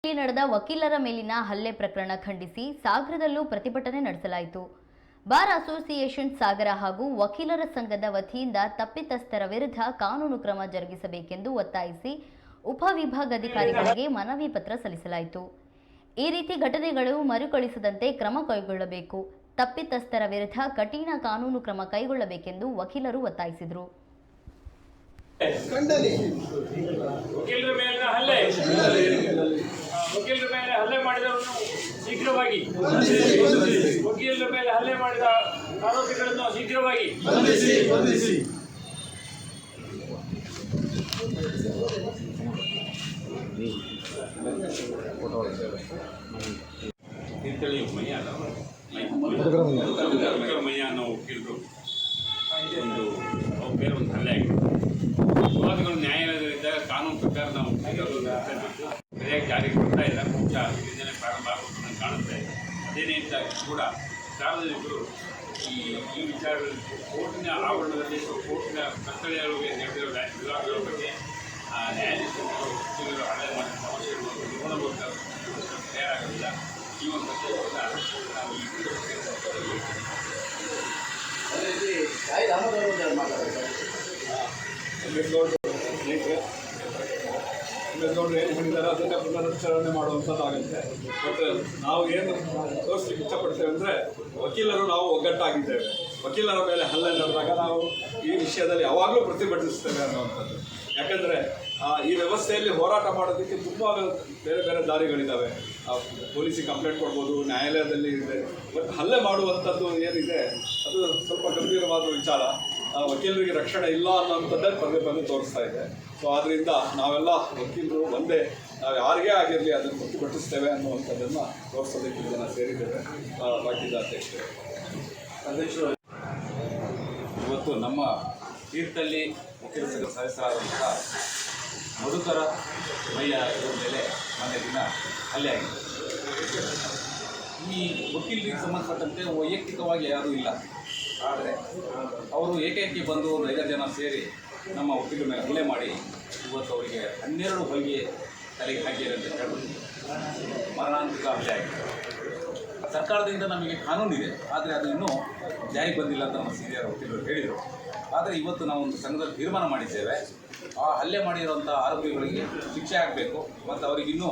ಇಲ್ಲಿ ನಡೆದ ವಕೀಲರ ಮೇಲಿನ ಹಲ್ಲೆ ಪ್ರಕರಣ ಖಂಡಿಸಿ ಸಾಗರದಲ್ಲೂ ಪ್ರತಿಭಟನೆ ನಡೆಸಲಾಯಿತು. ಬಾರ್ ಅಸೋಸಿಯೇಷನ್ ಸಾಗರ ಹಾಗೂ ವಕೀಲರ ಸಂಘದ ವತಿಯಿಂದ ತಪ್ಪಿತಸ್ಥರ ವಿರುದ್ಧ ಕಾನೂನು ಕ್ರಮ ಜರುಗಿಸಬೇಕೆಂದು ಒತ್ತಾಯಿಸಿ ಉಪವಿಭಾಗಾಧಿಕಾರಿಗಳಿಗೆ ಮನವಿ ಪತ್ರ ಸಲ್ಲಿಸಲಾಯಿತು. ಈ ರೀತಿ ಘಟನೆಗಳು ಮರುಕಳಿಸದಂತೆ ಕ್ರಮ ಕೈಗೊಳ್ಳಬೇಕು, ತಪ್ಪಿತಸ್ಥರ ವಿರುದ್ಧ ಕಠಿಣ ಕಾನೂನು ಕ್ರಮ ಕೈಗೊಳ್ಳಬೇಕೆಂದು ವಕೀಲರು ಒತ್ತಾಯಿಸಿದರು. ವಕೀಲರ ಮೇಲೆ ಹಲ್ಲೆ ಮಾಡಿದವರನ್ನು ಶೀಘ್ರವಾಗಿ ವಕೀಲರ ಮೇಲೆ ಹಲ್ಲೆ ಮಾಡಿದ ಆರೋಪಿಗಳನ್ನು ಶೀಘ್ರವಾಗಿ ಮಯ್ಯ ಅನ್ನೋ ವಕೀಲರು ಒಂದು ಬೇರೆ ಒಂದು ಹಲ್ಲೆ ಆಗಿದೆ. ವಾದಗಳು ನ್ಯಾಯಾಲಯದಲ್ಲಿದ್ದಾಗ ಕಾನೂನು ಪ್ರಕಾರ ನಾವು ಸರಿಯಾಗಿ ಜಾರಿಗೆ ಕೊಡ್ತಾ ಇಲ್ಲ. ಮುಖ್ಯ ಯೋಜನೆ ಪ್ರಾರಂಭ ಆಗಬೇಕು ನನಗೆ ಕಾಣುತ್ತೆ. ಅದೇನೇ ಇದ್ದಾಗ ಕೂಡ ಸಾರ್ವಜನಿಕರು ಈ ವಿಚಾರದಲ್ಲಿ ಕೋರ್ಟಿನ ಆವರಣದಲ್ಲಿ ಕೋರ್ಟಿನ ಕರ್ತವ್ಯಗಳಿಗೆ ನಡೆದಿರೋ ವಿವಾದಗಳ ಬಗ್ಗೆ ನ್ಯಾಯಾಧೀಶರು ಹಳೆ ಮಾಡಿದ ಸಮಸ್ಯೆಗಳು ಮೂಲಭೂತ ತಯಾರಾಗಲಿಲ್ಲ. ಈ ಒಂದು ಅಂಬೇಡ್ಕರ್ ಏನು ಹೇಳಿದ್ದಾರೆ ಅದನ್ನೇ ಪುನರುಚ್ಚಾರಣೆ ಮಾಡುವಂಥದ್ದಾಗುತ್ತೆ. ಬಟ್ ನಾವು ಏನು ತೋರಿಸ್ಲಿಕ್ಕೆ ಇಷ್ಟಪಡ್ತೇವೆ ಅಂದರೆ ವಕೀಲರು ನಾವು ಒಗ್ಗಟ್ಟಾಗಿದ್ದೇವೆ. ವಕೀಲರ ಮೇಲೆ ಹಲ್ಲೆ ನಡೆದಾಗ ನಾವು ಈ ವಿಷಯದಲ್ಲಿ ಯಾವಾಗಲೂ ಪ್ರತಿಭಟಿಸ್ತೇವೆ ಅನ್ನುವಂಥದ್ದು. ಯಾಕಂದರೆ ಈ ವ್ಯವಸ್ಥೆಯಲ್ಲಿ ಹೋರಾಟ ಮಾಡೋದಕ್ಕೆ ತುಂಬ ಬೇರೆ ಬೇರೆ ದಾರಿಗಳಿದ್ದಾವೆ. ಪೊಲೀಸಿಗೆ ಕಂಪ್ಲೇಂಟ್ ಕೊಡ್ಬೋದು, ನ್ಯಾಯಾಲಯದಲ್ಲಿ ಇದೆ. ಬಟ್ ಹಲ್ಲೆ ಮಾಡುವಂಥದ್ದು ಏನಿದೆ ಅದು ಸ್ವಲ್ಪ ಗಂಭೀರವಾದ ವಿಚಾರ. ವಕೀಲರಿಗೆ ರಕ್ಷಣೆ ಇಲ್ಲ ಅನ್ನೋಂಥದ್ದೇ ಪದೇ ಪದೇ ತೋರಿಸ್ತಾ ಇದೆ. ಸೊ ಆದ್ದರಿಂದ ನಾವೆಲ್ಲ ವಕೀಲರು ಒಂದೇ, ನಾವು ಯಾರಿಗೇ ಆಗಿರಲಿ ಅದನ್ನು ಪ್ರತಿಭಟಿಸ್ತೇವೆ ಅನ್ನುವಂಥದ್ದನ್ನು ತೋರಿಸೋದಕ್ಕೆ ಜನ ಸೇರಿದ್ದೇವೆ. ರಾಜ್ಯದ ಅಧ್ಯಕ್ಷರು ಇವತ್ತು ನಮ್ಮ ತೀರ್ಥಹಳ್ಳಿ ವಕೀಲ ಸಂಘ ಸದಸ್ಯರಾದಂಥ ಮಧುಕರ ಮಯ್ಯ ಇವರ ಮೇಲೆ ಮೊನ್ನೆ ದಿನ ಹಲ್ಲೆ ಆಗಿದೆ. ಈ ವಕೀಲರಿಗೆ ಸಂಬಂಧಪಟ್ಟಂತೆ ವೈಯಕ್ತಿಕವಾಗಿ ಯಾರೂ ಇಲ್ಲ. ಆದರೆ ಅವರು ಏಕೈಕಿ ಬಂದು ಒಂದು 5 ಜನ ಸೇರಿ ನಮ್ಮ ವಕೀಲರ ಮೇಲೆ ಹಲ್ಲೆ ಮಾಡಿ ಇವತ್ತು ಅವರಿಗೆ 12 ಹೊಲಿಗೆ ತಲೆಗೆ ಹಾಕಿದ್ದಾರೆ ಅಂತ ಹೇಳ್ಬೋದು. ಮರಣಾಂತಿಕ ಹಲ್ಲೆ ಆಗಿದೆ. ಸರ್ಕಾರದಿಂದ ನಮಗೆ ಕಾನೂನಿದೆ, ಆದರೆ ಅದು ಇನ್ನೂ ಜಾರಿಗೆ ಬಂದಿಲ್ಲ ಅಂತ ನಮ್ಮ ಸೀನಿಯರ್ ವಕೀಲರು ಹೇಳಿದರು. ಆದರೆ ಇವತ್ತು ನಾವು ಒಂದು ಸಂಘದಲ್ಲಿ ತೀರ್ಮಾನ ಮಾಡಿದ್ದೇವೆ, ಆ ಹಲ್ಲೆ ಮಾಡಿರುವಂಥ ಆರೋಪಿಗಳಿಗೆ ಶಿಕ್ಷೆ ಆಗಬೇಕು ಮತ್ತು ಅವರಿಗಿನ್ನೂ